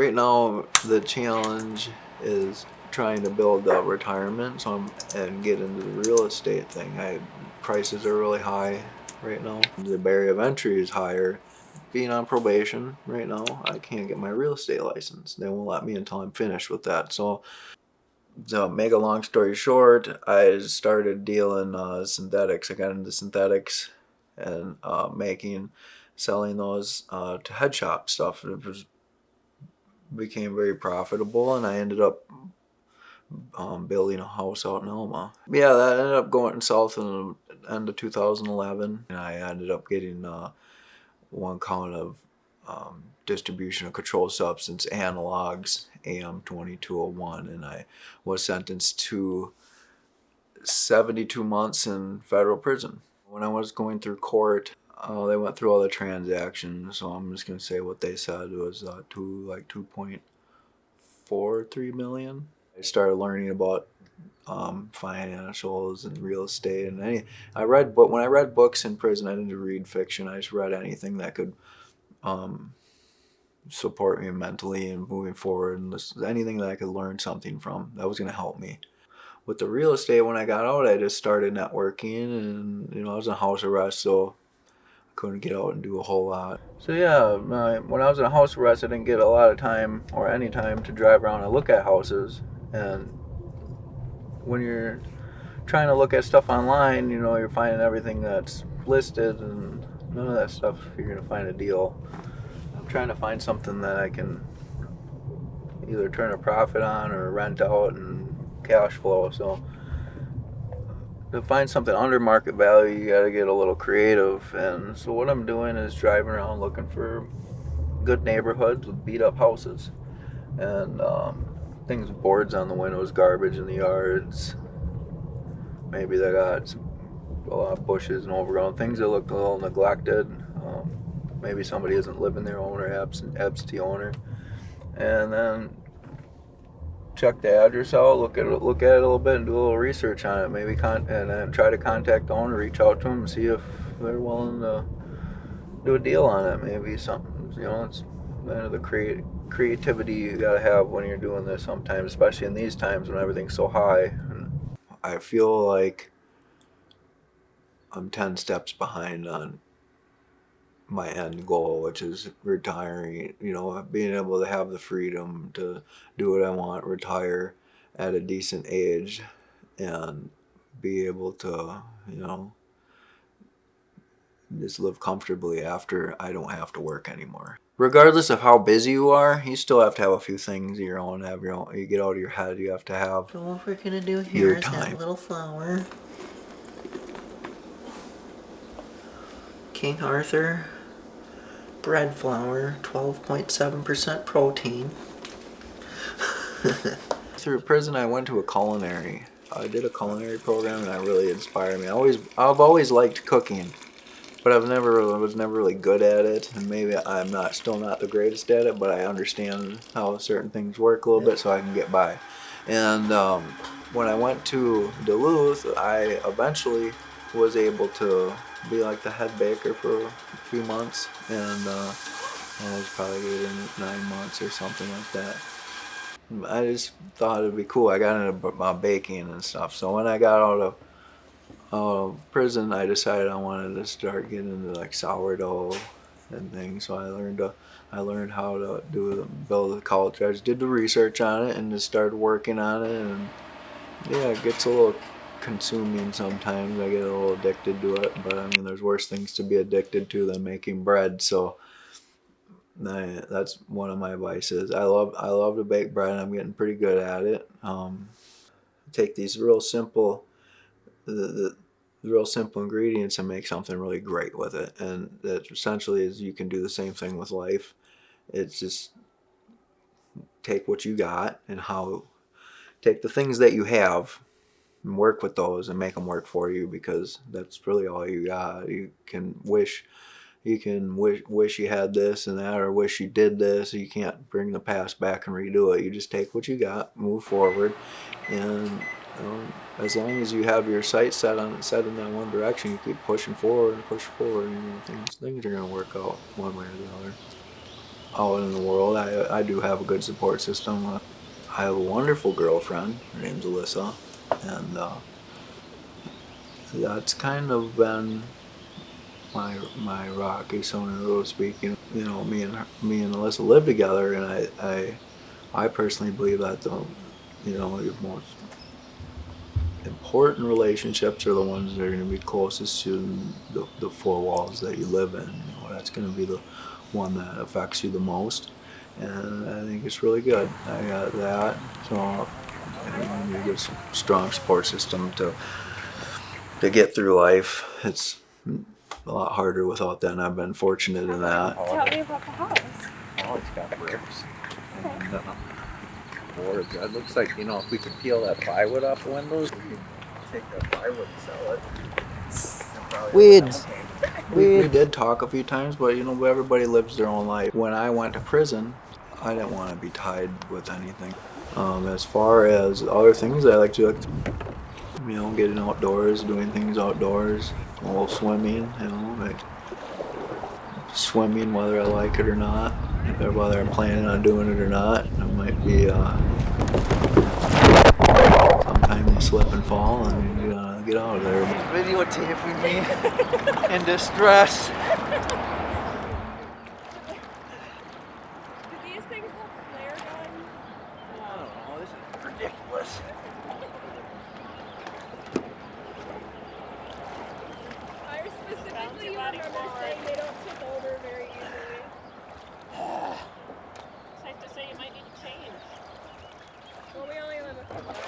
Right now, the challenge is trying to build a retirement, and get into the real estate thing. Prices are really high right now. The barrier of entry is higher. Being on probation right now, I can't get my real estate license. They won't let me until I'm finished with that. So to make a long story short, I started dealing synthetics. I got into synthetics and selling those to head shop stuff. It became very profitable, and I ended up building a house out in Elma. Yeah, that ended up going south in the end of 2011, and I ended up getting one count of distribution of controlled substance analogs, AM 2201, and I was sentenced to 72 months in federal prison. When I was going through court, they went through all the transactions, so I'm just going to say what they said was 2.43 million. I started learning about financials and real estate, and when I read books in prison, I didn't read fiction. I just read anything that could support me mentally and moving forward, and anything that I could learn something from that was going to help me. With the real estate, when I got out, I just started networking, and I was in house arrest, so I couldn't get out and do a whole lot. So yeah, when I was in house arrest, I didn't get a lot of time or any time to drive around and look at houses. And when you're trying to look at stuff online, you're finding everything that's listed, and none of that stuff you're going to find a deal. I'm trying to find something that I can either turn a profit on or rent out and cash flow. So to find something under market value, you got to get a little creative. And so what I'm doing is driving around looking for good neighborhoods with beat up houses, and things with boards on the windows, garbage in the yards. Maybe they got a lot of bushes and overgrown, things that look a little neglected. Maybe somebody isn't living there, owner, absentee owner. And then check the address out, look at it a little bit, and do a little research on it. Maybe and then try to contact the owner, reach out to them, and see if they're willing to do a deal on it. Maybe something, it's the creativity you gotta have when you're doing this sometimes, especially in these times when everything's so high. And I feel like I'm 10 steps behind on my end goal, which is retiring, being able to have the freedom to do what I want, retire at a decent age, and be able to, just live comfortably after I don't have to work anymore. Regardless of how busy you are, you still have to have a few things of your own. You get out of your head, you have to have so what we're gonna do here your is time. that little flower. King Arthur bread flour, 12.7% protein. Through prison, I went to a culinary. I did a culinary program, and that really inspired me. I've always liked cooking, but I was never really good at it, and maybe I'm still not the greatest at it, but I understand how certain things work a little bit, so I can get by. And when I went to Duluth, I eventually was able to be like the head baker for a few months, and I was probably in 9 months or something like that. I just thought it'd be cool. I got into baking and stuff. So when I got out of prison, I decided I wanted to start getting into like sourdough and things. So I learned how to build a culture. I just did the research on it and just started working on it. And yeah, it gets a little consuming sometimes. I get a little addicted to it. But I mean, there's worse things to be addicted to than making bread. So that's one of my vices. I love to bake bread, and I'm getting pretty good at it. Take these real simple the real simple ingredients and make something really great with it. And that essentially is, you can do the same thing with life. It's just take what you got and take the things that you have and work with those and make them work for you, because that's really all you got. You can wish you had this and that, or wish you did this. You can't bring the past back and redo it. You just take what you got, move forward, and as long as you have your sights set in that one direction, you keep pushing forward and push forward, and things are going to work out one way or the other. out in the world, I do have a good support system. I have a wonderful girlfriend. Her name's Alyssa, and that's kind of been my rocky so to speak. You know, me and Alyssa live together, and I personally believe that the most important relationships are the ones that are going to be closest to the four walls that you live in. You know, that's going to be the one that affects you the most, and I think it's really good. I got that, so you need a good, strong support system to get through life. It's a lot harder without that, and I've been fortunate in that. Tell me about the house. Oh, it's got bricks and boards. It looks like, you know, if we could peel that plywood off the windows, we could take that plywood and sell it. Weeds. We did talk a few times, but you know, everybody lives their own life. When I went to prison, I didn't want to be tied with anything. As far as other things, I like to, you know, getting outdoors, doing things outdoors, a little swimming, you know, like swimming whether I like it or not, whether I'm planning on doing it or not. It might be sometimes you slip and fall and you gotta get out of there. Videotaping me in distress. Do these things have flare guns? I don't know, this is ridiculous. I specifically remember saying they don't tip over very easily. Safe to say you might need to change. Well, we only live a few months.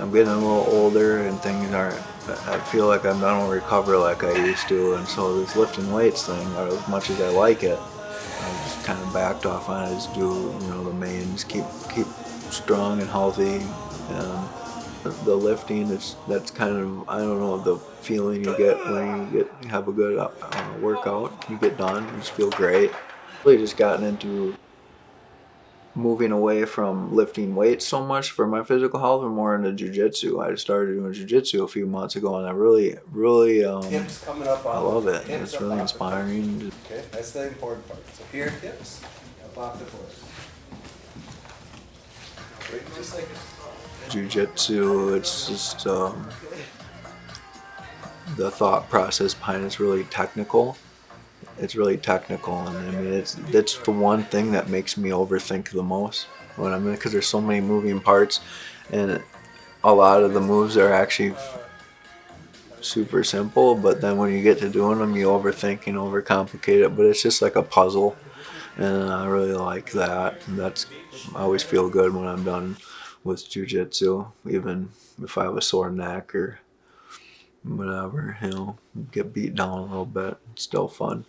I'm getting a little older and things aren't, I feel like I don't recover like I used to, and so this lifting weights thing, as much as I like it, I just kind of backed off on it. I just do, you know, the mains, keep strong and healthy, and the lifting that's kind of, I don't know, the feeling you get when you have a good workout, you get done, you just feel great. Really just gotten into moving away from lifting weights so much for my physical health and more into jiu-jitsu. I started doing jiu-jitsu a few months ago, and I really Hips coming up I off love the it. hips It's up really off the floor. inspiring. Okay, that's the important part. So here, hips up off the floor. Right, just like Jiu-jitsu, it's just the thought process behind it's really technical. It's really technical, and I mean that's the one thing that makes me overthink the most when I'm in, because there's so many moving parts, and a lot of the moves are actually super simple, but then when you get to doing them, you overthink and overcomplicate it. But it's just like a puzzle, and I really like that. And that's, I always feel good when I'm done with jujitsu, even if I have a sore neck or whatever. You know, get beat down a little bit. It's still fun.